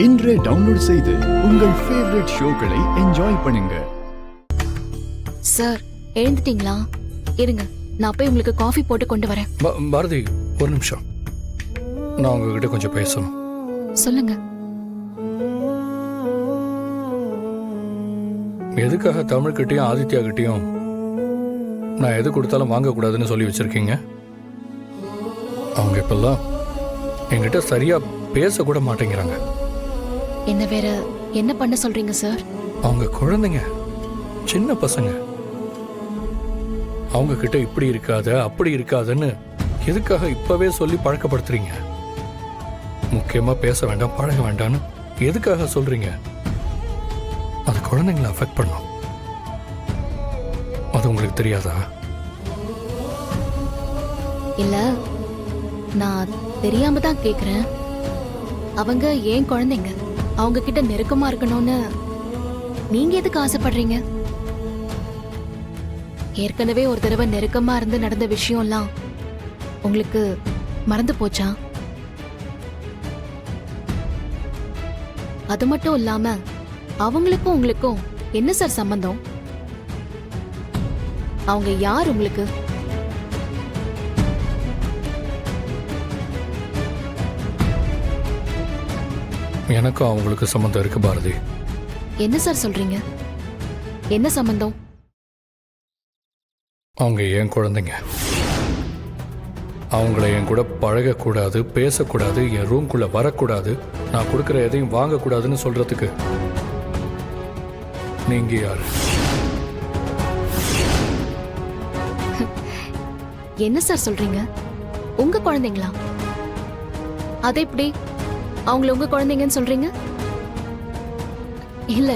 இன்றே டவுன்லோட் செய்து உங்கள் ஃபேவரட் ஷோக்களை என்ஜாய் பண்ணுங்க. சார் எழுந்துட்டீங்களா? இருங்க, நான் போய் உங்களுக்கு காஃபி போட்டு கொண்டு வரேன். பாரதி, ஒரு நிமிஷம், நான் உங்ககிட்ட கொஞ்சம் பேசணும். சொல்லுங்க. எதுக்காக தமிழ்கிட்டையும் ஆதித்யா கிட்டையும் நான் எது கொடுத்தாலும் வாங்கக்கூடாதுன்னு சொல்லி வச்சிருக்கீங்க? அவங்க இப்பெல்லாம் என்கிட்ட சரியா பேசக்கூட மாட்டேங்கிறாங்க. என்ன வேற என்ன பண்ண சொல்றீங்க சார்? அவங்க குழந்தைங்க, சின்ன பசங்க. அவங்க கிட்ட இப்படி இருக்காத அப்படி இருக்காதுன்னு எதுக்காக இப்பவே சொல்லி பழக்கப்படுத்துறீங்க? முக்கியமா பேச வேண்டாம் பழக வேண்டாம்னு எதுக்காக சொல்றீங்க? அது குழந்தைங்களை அஃபெக்ட் பண்ணும். அது உங்களுக்கு தெரியாதா? இல்ல, நான் தெரியாம தான் கேக்குறேன். அவங்க ஏன் குழந்தைங்க, அவங்க கிட்ட நெருக்கமா இருக்கணும்னு நீங்க எதுக்கு ஆசைப்படுறீங்க? ஏற்கனவே ஒரு தடவை நெருக்கமா இருந்து நடந்த விஷயம்லாம் உங்களுக்கு மறந்து போச்சா? அது மட்டும் இல்லாம அவங்களுக்கும் உங்களுக்கும் என்ன சார் சம்பந்தம்? அவங்க யார் உங்களுக்கு? எனக்கும் அவங்களுக்கு சம்பந்தம் இருக்கு பாரதி. என்ன சார் சொல்றீங்க? என்ன சம்பந்தம்? அவங்க என் குழந்தைங்க. அவங்கள என் கூட பழகக்கூடாது, பேசக்கூடாது, என் ரூம்குள்ள வரக்கூடாது, நான் கொடுக்குற எதையும் வாங்கக்கூடாதுன்னு சொல்றதுக்கு நீங்க யாரு? என்ன சார் சொல்றீங்க? உங்க குழந்தைங்களா? அது எப்படி அவங்கள உங்க குழந்தைங்கன்னு சொல்றீங்க? இல்ல,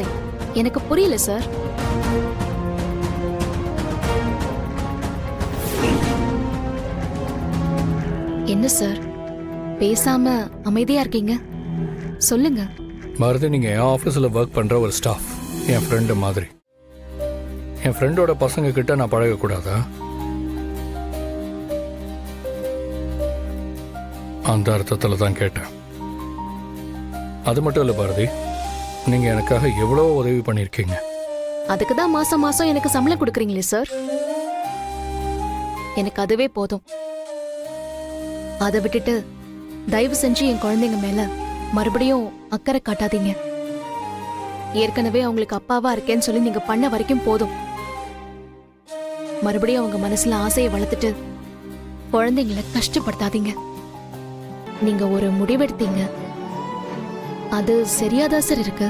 எனக்கு புரியல சார். என்ன சார் பேசாம அமைதியா இருக்கீங்க? சொல்லுங்க. பாரதி, நீங்க என் ஆஃபீஸில் ஒர்க் பண்ற ஒரு ஸ்டாஃப், என் ஃப்ரெண்டு மாதிரி. என் ஃப்ரெண்டோட பசங்க கிட்ட நான் பழகக்கூடாதா? அந்த அர்த்தத்தில் தான் கேட்டேன். அது மட்டும் இல்லை பாரதி, நீங்க எனக்காக எவ்வளோ உதவி பண்ணியிருக்கீங்க. அதுக்கு தான் மாசம் மாசம் எனக்கு சம்பளம் கொடுக்குறீங்களே சார். எனக்கு அதுவே போதும். அதை விட்டுட்டு தயவு செஞ்சு என் குழந்தைங்க மேல மறுபடியும் அக்கறை காட்டாதீங்க. ஏற்கனவே அவங்களுக்கு அப்பாவா இருக்கேன்னு சொல்லி நீங்க பண்ண வரைக்கும் போதும். மறுபடியும் அவங்க மனசுல ஆசையை வளர்த்துட்டு குழந்தைங்களை கஷ்டப்படுத்தாதீங்க. நீங்க ஒரு முடிவெடுத்தீங்க, அது சரியாதான் சார் இருக்கு.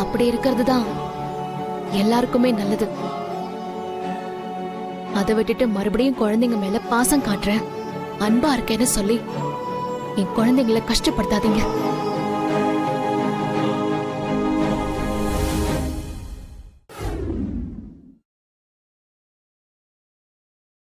அப்படி இருக்கிறது தான் எல்லாருக்குமே நல்லது. அதை விட்டுட்டு மறுபடியும் குழந்தைங்க மேல பாசம் காட்டுறேன், அன்பா இருக்கேன்னு சொல்லி என் குழந்தைங்களை கஷ்டப்படுத்தாதீங்க.